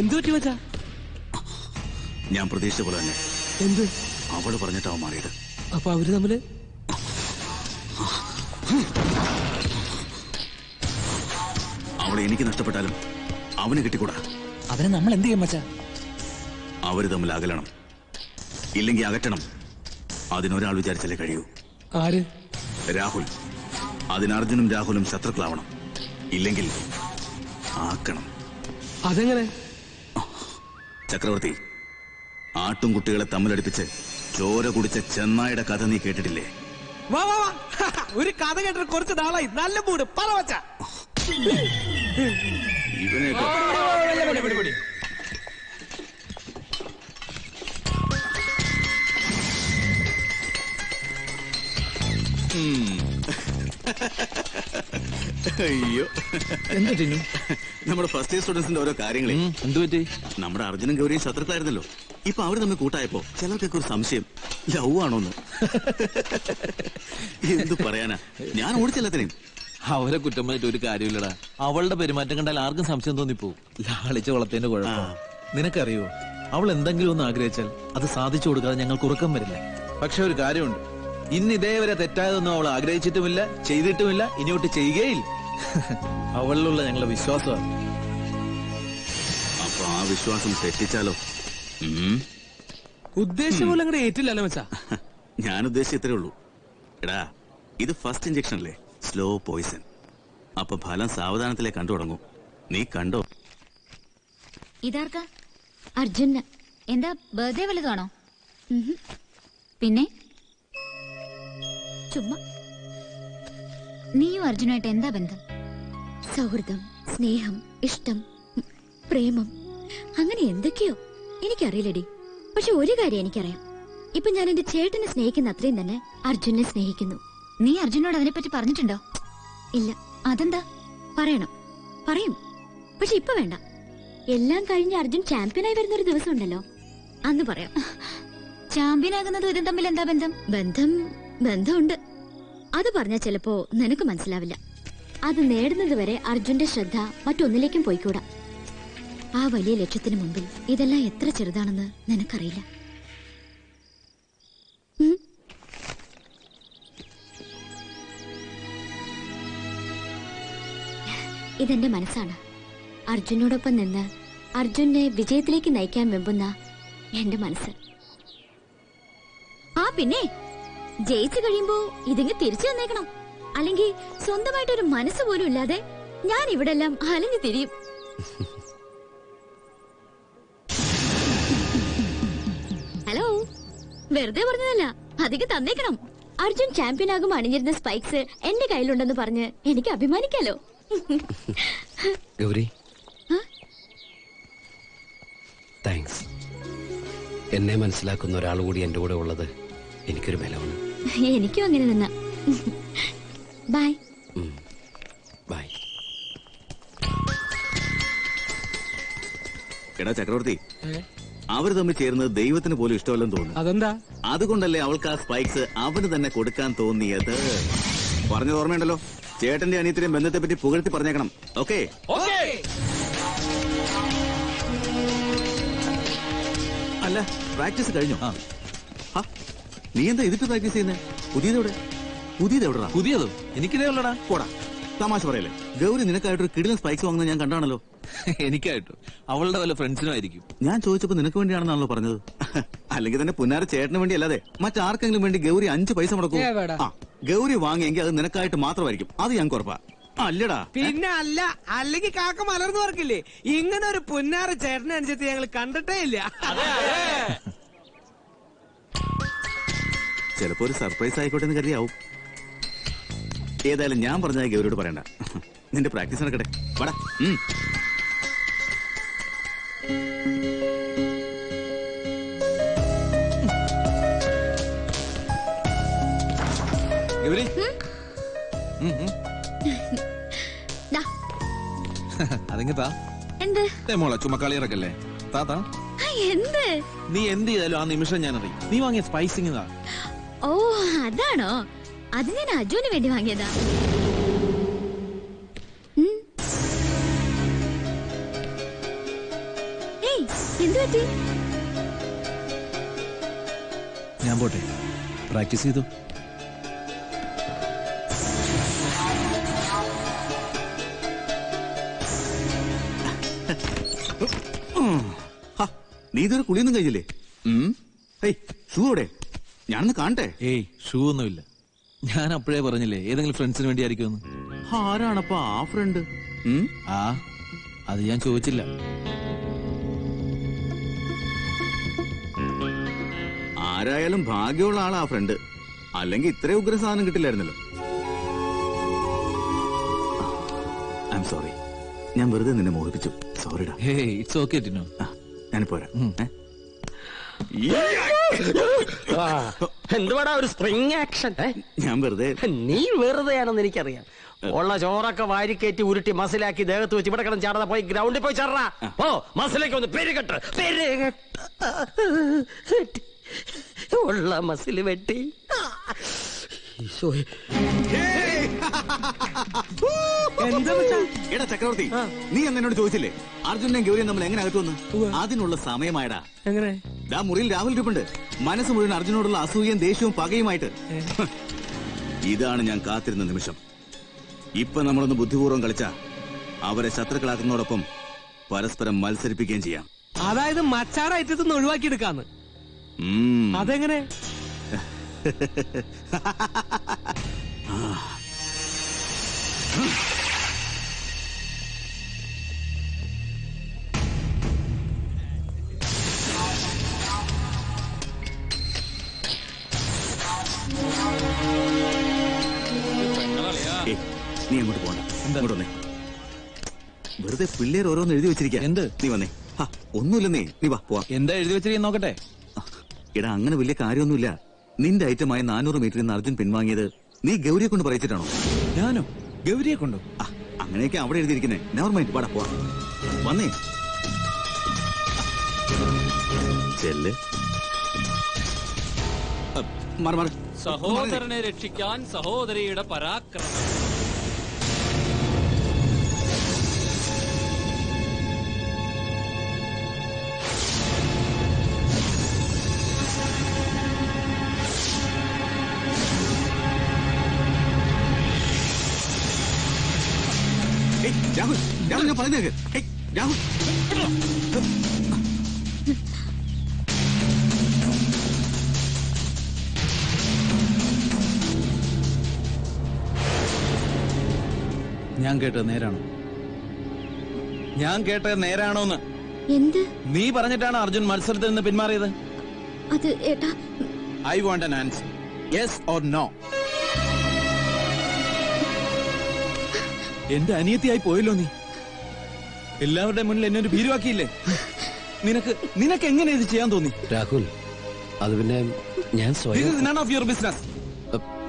എന്തു പറ്റി മച്ചാ? ഞാൻ പ്രതീക്ഷിച്ച പോലെ തന്നെ. എന്ത്? അവള് പറഞ്ഞിട്ടാവും മാറിയത്. അപ്പൊ അവര് തമ്മില് അവളെ എനിക്ക് നഷ്ടപ്പെട്ടാലും അവന് കിട്ടിക്കൂടാ. അതിന് നമ്മൾ എന്ത് ചെയ്യും മച്ചാ? അവര് തമ്മിൽ അകലണം, ഇല്ലെങ്കിൽ അകറ്റണം. അതിനൊരാൾ വിചാരിച്ചാലേ കഴിയൂ. ആര്? രാഹുൽ. അതിന് അർജുനും രാഹുലും ശത്രുക്കളാവണം, ഇല്ലെങ്കിൽ ആക്കണം. അതെങ്ങനെ? ചക്രവർത്തി, ആട്ടും കുട്ടികളെ തമ്മിലടിപ്പിച്ച് ചോര കുടിച്ച ചെന്നായുടെ കഥ നീ കേട്ടിട്ടില്ലേ? വാ വാ വാ, ഒരു കഥ കേട്ടിട്ട് കുറച്ച് നാളായി. നല്ല മൂട് പറ മച്ചാ. ഇവനെയൊക്കെ അയ്യോ, എന്താ ടിന്നു? നമ്മുടെ ഫസ്റ്റ് ഇയർ സ്റ്റുഡൻസിന്റെ ഓരോ കാര്യങ്ങളെ. എന്തു പറ്റി? നമ്മുടെ അർജുനും ഗൗരിയും ശത്രുക്കളായിരുന്നല്ലോ. ഇപ്പൊ അവര് തമ്മിൽ കൂട്ടായപ്പോ ചിലർക്കൊക്കെ ഒരു സംശയം, ലവ് ആണോന്ന്. എന്തു പറയാനാ, ഞാൻ ഓടിച്ചെല്ലാത്തിനെയും. അവരെ കുറ്റം പറഞ്ഞിട്ട് ഒരു കാര്യമില്ലടാ. അവളുടെ പെരുമാറ്റം കണ്ടാൽ ആർക്കും സംശയം തോന്നിപ്പോവും. ലാളിച്ച വളർത്തേന്റെ കുഴപ്പം നിനക്കറിയോ? അവൾ എന്തെങ്കിലും ഒന്ന് ആഗ്രഹിച്ചാൽ അത് സാധിച്ചു കൊടുക്കാതെ ഞങ്ങൾക്ക് ഉറക്കം വരില്ല. പക്ഷെ ഒരു കാര്യമുണ്ട്, ഇന്ന് ഇതേവരെ തെറ്റായതൊന്നും അവൾ ആഗ്രഹിച്ചിട്ടുമില്ല, ചെയ്തിട്ടുമില്ല, ഇനിയോട്ട് ചെയ്യുകയില്ല. അവളിലുള്ള ഞങ്ങളുടെ വിശ്വാസമാണ്. അപ്പൊ ആ വിശ്വാസം തെറ്റിച്ചാലോ? ഉദ്ദേശിച്ച പോലെ അങ്ങോട്ട് ഏറ്റില്ലല്ലോ മച്ചാ. ഞാൻ ഉദ്ദേശിച്ച ഇത്രേ ഉള്ളൂ. എടാ, ഇത് ഫസ്റ്റ് ഇഞ്ചക്ഷൻ അല്ലേ, സ്ലോ പോയിസൺ. അപ്പൊ ഫലം സാവധാനത്തിലേ കണ്ടു തുടങ്ങും. നീ കണ്ടോ? ഇതാർക്കാ? അർജുന്. എന്താ ബർത്ത്ഡേ വലുതാണോ? പിന്നെ ചുമ്മാ. നീയും അർജുനായിട്ട് എന്താ ബന്ധം? സൗഹൃദം, സ്നേഹം, ഇഷ്ടം, പ്രേമം, അങ്ങനെ എന്തൊക്കെയോ. എനിക്കറിയില്ലടി. പക്ഷെ ഒരു കാര്യം എനിക്കറിയാം. ഇപ്പൊ ഞാൻ എന്റെ ചേട്ടനെ സ്നേഹിക്കുന്ന അത്രയും തന്നെ അർജുനെ സ്നേഹിക്കുന്നു. നീ അർജുനോട് അതിനെപ്പറ്റി പറഞ്ഞിട്ടുണ്ടോ? ഇല്ല. അതെന്താ? പറയണം, പറയും. പക്ഷെ ഇപ്പൊ വേണ്ട. എല്ലാം കഴിഞ്ഞ് അർജുൻ ചാമ്പ്യനായി വരുന്ന ഒരു ദിവസം ഉണ്ടല്ലോ, അന്ന് പറയാം. ചാമ്പ്യനാകുന്നതും ഇതും തമ്മിൽ എന്താ ബന്ധം? ബന്ധമുണ്ട്. അത് പറഞ്ഞാൽ ചിലപ്പോ നിനക്ക് മനസ്സിലാവില്ല. അത് നേടുന്നത് വരെ അർജുന്റെ ശ്രദ്ധ മറ്റൊന്നിലേക്കും പോയിക്കൂടാ. ആ വലിയ ലക്ഷ്യത്തിന് മുമ്പിൽ ഇതെല്ലാം എത്ര ചെറുതാണെന്ന് നിനക്കറിയില്ല. ഇതെന്റെ മനസ്സാണ്. അർജുനോടൊപ്പം നിന്ന് അർജുനെ വിജയത്തിലേക്ക് നയിക്കാൻ വെമ്പുന്ന എന്റെ മനസ്സ്. ആ പിന്നെ ജയിച്ചു കഴിയുമ്പോ ഇതിങ്ങ് തിരിച്ചു വന്നേക്കണം. അല്ലെങ്കിൽ സ്വന്തമായിട്ടൊരു മനസ്സ് പോലും ഇല്ലാതെ ഞാൻ ഇവിടെ എല്ലാം അലഞ്ഞു തിരിയും. ഹലോ, വെറുതെ പറഞ്ഞതല്ല, അധികം തന്നേക്കണം. അർജുൻ ചാമ്പ്യനാകും അണിഞ്ഞിരുന്ന സ്പൈക്സ് എന്റെ കയ്യിലുണ്ടെന്ന് പറഞ്ഞ് എനിക്ക് അഭിമാനിക്കാലോ. ഗൗരി, താങ്ക്സ്. എന്നെ മനസ്സിലാക്കുന്ന ഒരാൾ കൂടി എന്റെ കൂടെ ഉള്ളത് എനിക്കൊരു ബലമാണ്. എനിക്കും അങ്ങനെ നിന്ന. Bye bye. എടാ ചക്രവർത്തി, അവര് തമ്മിൽ ചേർന്നത് ദൈവത്തിന് പോലും ഇഷ്ടമല്ലെന്ന് തോന്നുന്നു. അതെന്താ? അതുകൊണ്ടല്ലേ അവൾക്ക് ആ സ്പൈക്സ് അവന് തന്നെ കൊടുക്കാൻ തോന്നിയത്. പറഞ്ഞത് ഓർമ്മയുണ്ടല്ലോ, ചേട്ടന്റെ അനിയത്തിന്റെയും ബന്ധത്തെ പറ്റി പുകഴ്ത്തി പറഞ്ഞേക്കണം. ഓക്കെ? അല്ല, പ്രാക്ടീസ് കഴിഞ്ഞോ? നീ എന്താ ഇതിട്ട് പ്രാക്ടീസ് ചെയ്യുന്നത്? പുതിയതെവിടാ? പുതിയതോ? എനിക്കിതേ ഉള്ളടാ. പോടാ, തമാശ പറയല്ലേ. ഗൗരി നിനക്കായിട്ടൊരു കിടിലൻ സ്പൈക്സ് വാങ്ങുന്നത് ഞാൻ കണ്ടാണല്ലോ. എനിക്കായിട്ടോ? അവളുടെ വല്ല ഫ്രണ്ട്സിനും ആയിരിക്കും. ഞാൻ ചോദിച്ചപ്പോ നിനക്ക് വേണ്ടിയാണെന്നാണല്ലോ പറഞ്ഞത്. അല്ലെങ്കിൽ തന്നെ പുന്നാര ചേട്ടന് വേണ്ടി അല്ലാതെ മറ്റാർക്കെങ്കിലും വേണ്ടി ഗൗരി 5 പൈസ മുടക്കും. ഗൗരി വാങ്ങിയെങ്കിൽ അത് നിനക്കായിട്ട് മാത്രമായിരിക്കും. അത് ഞാൻ കുറപ്പാ. അല്ലടാ. പിന്നെ അല്ല, അല്ലെങ്കിൽ കാക്ക മലർന്നു പറക്കില്ലേ. ഇങ്ങനെ ഒരു പുന്നാര ചേട്ടനെ അനുസരിച്ച് ഞങ്ങൾ കണ്ടിട്ടേ ഇല്ല. ചിലപ്പോ ഒരു സർപ്രൈസ് ആയിക്കോട്ടെ എന്ന് കരുതിയാവും. ഏതായാലും ഞാൻ പറഞ്ഞാൽ ഗൗരിയോട് പറയണ്ട. നിന്റെ പ്രാക്ടീസ് നടക്കട്ടെ. വാടാ. ഗൗരി, അതെങ്കിത്താ എന്ത് മോളെ ചുമക്കാളിയിറക്കല്ലേ താത്താ. എന്ത് നീ എന്ത് ചെയ്താലും ആ നിമിഷം ഞാൻ അറിയും. നീ വാങ്ങിയ സ്പൈസിങ്. ഓ അതാണോ? അത് ഞാൻ അജുവിന് വേണ്ടി വാങ്ങിയതാ. എന്ത് പറ്റി? ഞാൻ പോട്ടെ, പ്രാക്ടീസ് ചെയ്തു. നീ ഇതൊരു കുളിയൊന്നും കഴിച്ചില്ലേ? ഷൂ അവിടെ ഞാനൊന്ന് കാണട്ടെ. ഏയ്, ഷൂ ഒന്നുമില്ല. ഞാൻ അപ്പോഴേ പറഞ്ഞില്ലേ ഏതെങ്കിലും ഫ്രണ്ട്സിന് വേണ്ടി ആയിരിക്കുമെന്ന്. ആരാണപ്പാ ആ ഫ്രണ്ട്? ആ, അത് ഞാൻ ചോദിച്ചില്ല. ആരായാലും ഭാഗ്യമുള്ള ആളാ ആ ഫ്രണ്ട്, അല്ലെങ്കിൽ ഇത്രയും ഉഗ്ര സാധനം കിട്ടില്ലായിരുന്നല്ലോ. ഐ എം സോറി, ഞാൻ വെറുതെ നിന്നെ മോഹിപ്പിച്ചു. സോറിടാ. Hey, it's okay Tino. ഞാനിപ്പോ വരാം. എന്തുവാടാ ഒരു സ്പ്രിങ് ആക്ഷൻ? ഞാൻ വെറുതെ. നീ വെറുതെയാണെന്ന് എനിക്കറിയാം. ഉള്ള ചോറൊക്കെ വാരിക്കയറ്റി ഉരുട്ടി മസിലാക്കി ദേഹത്ത് വെച്ച് ഇവിടെ കിടന്ന് ചാടാതെ പോയി ഗ്രൗണ്ടിൽ പോയി ചാടാ. ഓ, മസിലേക്ക് ഒന്ന് പെരുകെട്ട് ഉള്ള മസില് വെട്ടി. എന്താ മച്ചാ? എടാ ചക്രവർത്തി, നീ അന്ന് എന്നോട് ചോദിച്ചില്ലേ അർജുനെയും ഗൗരിയും നമ്മൾ എങ്ങനെ അകത്തുവന്ന്? അതിനുള്ള സമയമായടാ. എങ്ങനെ? ദാ മുറിയിൽ രാഹുൽ ഇരിപ്പുണ്ട്, മനസ്സ് മുഴുവൻ അർജുനോടുള്ള അസൂയയും ദേഷ്യവും പകയുമായിട്ട്. ഇതാണ് ഞാൻ കാത്തിരുന്ന നിമിഷം. ഇപ്പൊ നമ്മളൊന്ന് ബുദ്ധിപൂർവ്വം കളിച്ച അവരെ ശത്രുക്കളാക്കുന്നതോടൊപ്പം പരസ്പരം മത്സരിപ്പിക്കുകയും ചെയ്യാം. അതായത് മച്ചാടെ ഐറ്റത്തുനിന്ന് ഒഴിവാക്കിയെടുക്കാന്ന്. അതെങ്ങനെ? നീ അങ്ങോട്ട് പോണ്ട, ഇങ്ങോട്ട് വന്നേ. വെറുതെ പിള്ളേർ ഓരോന്ന് എഴുതി വെച്ചിരിക്കാ. എന്ത്? നീ വന്നേ. ഒന്നുമില്ലെന്നേ, നീ വാ പോവാ. എന്താ എഴുതി വെച്ചിരിക്കും നോക്കട്ടെ. എടാ, അങ്ങനെ വലിയ കാര്യമൊന്നുമില്ല. നിന്റെ ഐറ്റമായ 400 മീറ്ററിൽ നിന്ന് അർജുൻ പിൻവാങ്ങിയത് നീ ഗൗരിയെ കൊണ്ട് പറയിച്ചിട്ടാണോ? ഞാനോ? ഗൗരിയെ കൊണ്ടോ? അങ്ങനെയൊക്കെ അവിടെ എഴുതിയിരിക്കുന്നേ. നെവർ മൈൻഡ്, വാടാ പോവാ. വന്നേ ചെല്ല്. സഹോദരനെ രക്ഷിക്കാൻ സഹോദരിയുടെ പരാക്രമം. രാഹുൽ, രാഹുൽ, ഞാൻ പറയുന്നത് രാഹുൽ. ഞാൻ കേട്ടത് നേരാണോ? ഞാൻ കേട്ടത് നേരാണോന്ന്? എന്ത്? നീ പറഞ്ഞിട്ടാണ് അർജുൻ മത്സരത്തിൽ നിന്ന് പിന്മാറിയത്. അത് ഏട്ടാ, I want an answer, yes or no. എന്റെ അനിയത്തിയായി പോയല്ലോ നീ. എല്ലാവരുടെ മുന്നിൽ എന്നെ ഒരു ഭീരുവാക്കിയില്ലേ. നിനക്ക് എങ്ങനെ ഇത് ചെയ്യാൻ തോന്നി? രാഹുൽ, അത് പിന്നെ ഞാൻ സ്വയം none of your business.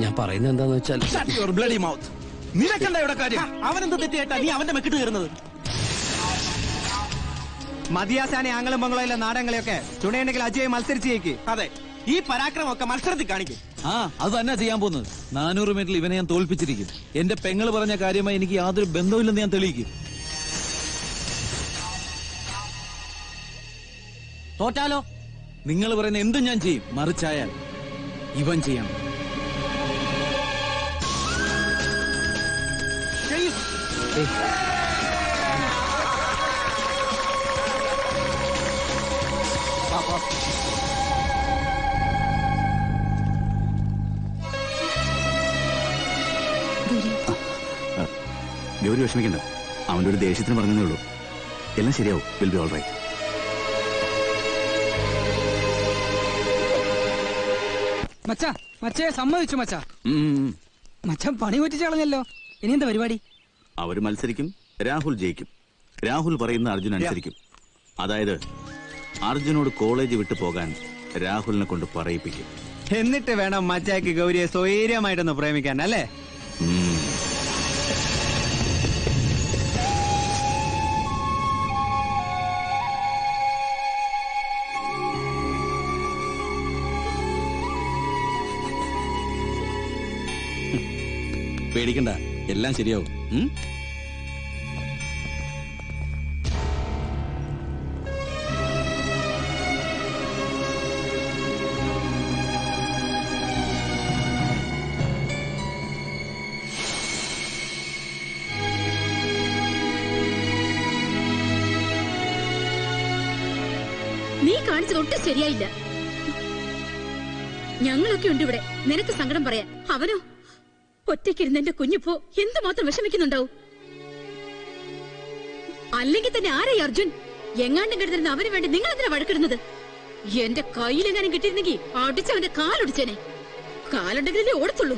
ഞാൻ പറയുന്നത് എന്താന്ന് വെച്ചാൽ Shut your bloody mouth. നിനക്കെന്താ ഇവിടെ കാര്യം? അവനെന്ത് തെറ്റിയേട്ടാ നീ അവന്റെ മെക്കിട്ട് കയറുന്നത്? മതിയാസാനെ ആംഗളം ബംഗ്ലോയിലെ നാടകങ്ങളെയൊക്കെ ചുണയുണ്ടെങ്കിൽ അജയ് മത്സരിച്ചേക്ക്. അതെ, ഈ പരാക്രമമൊക്കെ മത്സരത്തിൽ കാണിക്കും. അത് തന്നെ ചെയ്യാൻ പോകുന്നത്. 400 മീറ്ററിൽ ഇവനെ ഞാൻ തോൽപ്പിച്ചിരിക്കും. എന്റെ പെങ്ങള് പറഞ്ഞ കാര്യമായി എനിക്ക് യാതൊരു ബന്ധവുമില്ലെന്ന് ഞാൻ തെളിയിക്കും. തോറ്റാലോ? നിങ്ങൾ പറയുന്ന എന്തും ഞാൻ ചെയ്യും. മറിച്ചായാൽ ഇവൻ ചെയ്യണം. ഗൗരി വിഷമിക്കണ്ട, അവന്റെ ഒരു ദേഷ്യത്തിന് പറഞ്ഞതേ ഉള്ളൂ. എല്ലാം ശരിയാവും. Will be all right. മച്ചേ സമ്മതിച്ചു മച്ചാ. മച്ചാൻ പണി പറ്റിച്ച് കളഞ്ഞല്ലോ. ഇനി എന്താ പരിപാടി? അവര് മത്സരിക്കും, രാഹുൽ ജയിക്കും. രാഹുൽ പറയുന്ന അർജുൻ അനുസരിക്കും. അതായത് അർജുനോട് കോളേജ് വിട്ടു പോകാൻ രാഹുലിനെ കൊണ്ട് പറയിപ്പിക്കും. എന്നിട്ട് വേണം മച്ചാക്ക് ഗൗരിയെ സ്വൈര്യമായിട്ടൊന്ന് പ്രേമിക്കാൻ, അല്ലേ? പേടിക്കണ്ട, എല്ലാം ശരിയാവും. നീ കാണിച്ചത് ഒട്ടും ശരിയായില്ല. ഞങ്ങളൊക്കെ ഉണ്ട് ഇവിടെ നിനക്ക് സങ്കടം പറയാൻ. അവനോ ഒറ്റയ്ക്കിരുന്ന് എന്റെ കുഞ്ഞിപ്പോ എന്തുമാത്രം വിഷമിക്കുന്നുണ്ടാവും. അല്ലെങ്കിൽ തന്നെ ആരായി അർജുൻ? എങ്ങാണ്ടും കിടന്നിരുന്ന അവന് വേണ്ടി നിങ്ങൾ എന്തിനാ വഴക്കിടുന്നത്? എന്റെ കയ്യിലെങ്ങാനും കിട്ടിയിരുന്നെങ്കിൽ അടിച്ചവന്റെ കാലൊടിച്ചേനെ. കാലുണ്ടെങ്കിലേ ഓടത്തുള്ളൂ.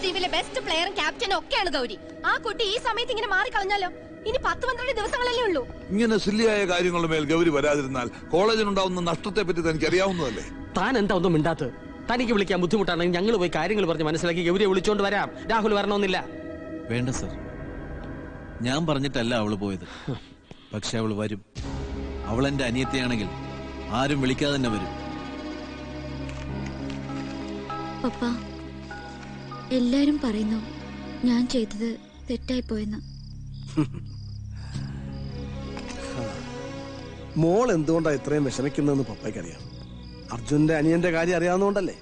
ടീമിലെ ബെസ്റ്റ് പ്ലെയറും ക്യാപ്റ്റനും ഒക്കെയാണ് ഗൗരി. ആ കുട്ടി ഈ സമയത്ത് ഇങ്ങനെ മാറിക്കളഞ്ഞാലോ? ഇനി 10-12 ദിവസങ്ങളല്ലേ ഉള്ളൂ. ഇങ്ങനെ സില്ലിയായ കാര്യങ്ങളുടെ മേൽ ഗൗരി വരാതിരുന്നാൽ കോളേജിനുണ്ടാവുന്ന നഷ്ടത്തെ പറ്റി തനിക്ക് അറിയാവുന്നതല്ലേ? താൻ എന്താ ഒന്നും മിണ്ടാത്ത്? തനിക്ക് വിളിക്കാൻ ബുദ്ധിമുട്ടാണെങ്കിൽ ഞങ്ങൾ പോയി കാര്യങ്ങൾ പറഞ്ഞ് മനസ്സിലാക്കി ഗൗരിയെ വിളിച്ചോണ്ട് വരാം. രാഹുൽ വരണമെന്നില്ല. വേണ്ട സർ, ഞാൻ പറഞ്ഞിട്ടല്ല അവള് പോയത്. പക്ഷെ അവള് വരും. അവൾ എന്റെ അനിയത്തിയാണെങ്കിൽ ആരും വിളിക്കാതെ തന്നെ വരും. പപ്പ, എല്ലാരും പറയുന്നു ഞാൻ ചെയ്തത് തെറ്റായി പോയെന്ന്. മോൾ എന്തുകൊണ്ടാ ഇത്രയും വിഷമിക്കുന്നതെന്ന് പപ്പയ്ക്കറിയാം. അർജുന്റെ അനിയന്റെ കാര്യം അറിയാവുന്നതുകൊണ്ടല്ലേ.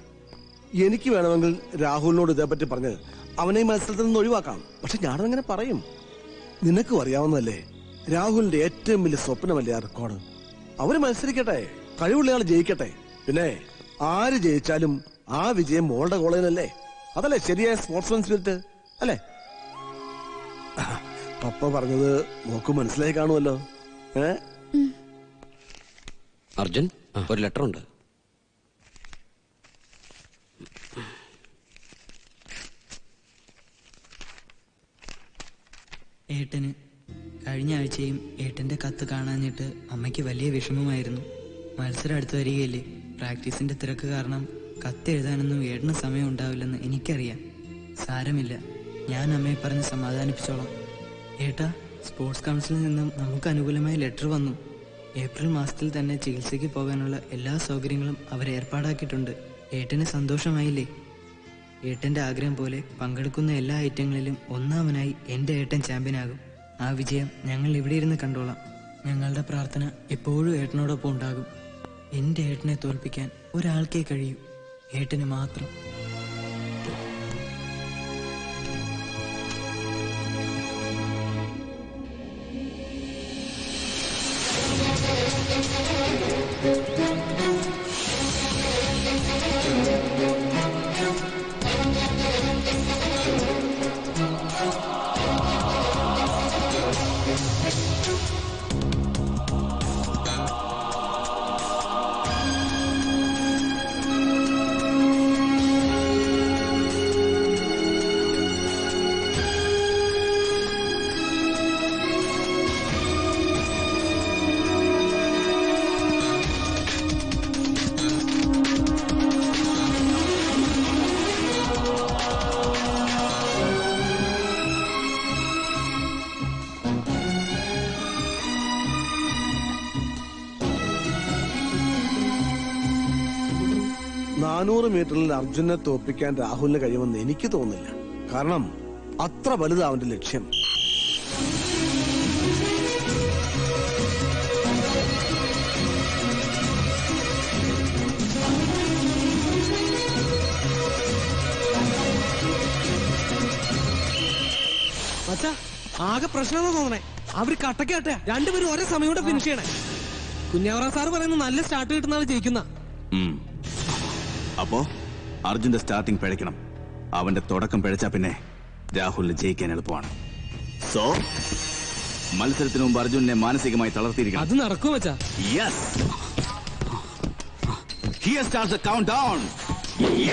എനിക്ക് വേണമെങ്കിൽ രാഹുലിനോട് ഇതേപ്പറ്റി പറഞ്ഞ് അവനെ ഈ മത്സരത്തിൽ നിന്ന് ഒഴിവാക്കാം. പക്ഷെ ഞാനങ്ങനെ പറയും. നിനക്കും അറിയാവുന്നതല്ലേ, രാഹുലിന്റെ ഏറ്റവും വലിയ സ്വപ്നമല്ലേ ആ റെക്കോർഡ്. അവര് മത്സരിക്കട്ടെ, കഴിവുള്ള ആൾ ജയിക്കട്ടെ. പിന്നെ ആര് ജയിച്ചാലും ആ വിജയം മോളുടെ കോളേജിലല്ലേ. അതല്ലേ ശരിയായ സ്പോർട്സ്മാൻ സ്പിരിറ്റ് അല്ലേ? പപ്പ പറഞ്ഞത് മോക്ക് മനസ്സിലായി കാണുമല്ലോ. അർജുൻ, ഒരു ലെറ്റർ ഉണ്ട്. ഏട്ടന് കഴിഞ്ഞ ആഴ്ചയും ഏട്ടന്റെ കത്ത് കാണാഞ്ഞിട്ട് അമ്മയ്ക്ക് വലിയ വിഷമമായിരുന്നു. മത്സരം അടുത്ത് വരികയല്ലേ. പ്രാക്ടീസിന്റെ തിരക്ക് കാരണം കത്ത് എഴുതാനൊന്നും ഏട്ടന് സമയം ഉണ്ടാവില്ലെന്ന് എനിക്കറിയാം. സാരമില്ല, ഞാൻ അമ്മയെ പറഞ്ഞ് സമാധാനിപ്പിച്ചോളാം. ഏട്ടാ, സ്പോർട്സ് കൗൺസിലിൽ നിന്നും നമുക്ക് അനുകൂലമായ ലെറ്റർ വന്നു. ഏപ്രിൽ മാസത്തിൽ തന്നെ ചികിത്സയ്ക്ക് പോകാനുള്ള എല്ലാ സൗകര്യങ്ങളും അവർ ഏർപ്പാടാക്കിയിട്ടുണ്ട്. ഏട്ടന് സന്തോഷമായില്ലേ? ഏട്ടന്റെ ആഗ്രഹം പോലെ പങ്കെടുക്കുന്ന എല്ലാ ഐറ്റങ്ങളിലും ഒന്നാമനായി എന്റെ ഏട്ടൻ ചാമ്പ്യനാകും. ആ വിജയം ഞങ്ങൾ ഇവിടെ ഇരുന്ന് കണ്ടോളാം. ഞങ്ങളുടെ പ്രാർത്ഥന എപ്പോഴും ഏട്ടനോടൊപ്പം ഉണ്ടാകും. എന്റെ ഏട്ടനെ തോൽപ്പിക്കാൻ ഒരാൾക്കേ കഴിയൂ, ഏട്ടന് മാത്രം. മീറ്ററിൽ അർജുനെ തോൽപ്പിക്കാൻ രാഹുലിന് കഴിയുമെന്ന് എനിക്ക് തോന്നുന്നില്ല. കാരണം അത്ര വലുതാ അവന്റെ ലക്ഷ്യം. അച്ഛാ, ആകെ പ്രശ്നം തോന്നണേ. അവര് കട്ടക്കാട്ടെ രണ്ടുപേരും ഒരേ സമയം ഫിനിഷ് ചെയ്യണേ. കുഞ്ഞാവറ സാറ് പറയുന്നത് നല്ല സ്റ്റാർട്ട് കിട്ടുന്നവർ ജയിക്കുന്ന. അപ്പോ അർജുന്റെ സ്റ്റാർട്ടിംഗ് പിഴയ്ക്കണം. അവന്റെ തുടക്കം പിഴച്ചാ പിന്നെ രാഹുലിന് ജയിക്കാൻ എളുപ്പമാണ്. സോ മത്സരത്തിന് മുമ്പ് അർജുനെ മാനസികമായി തളർത്തിയിരിക്കണം. അത് നടക്കും അച്ഛാ. Yes. Here starts the countdown.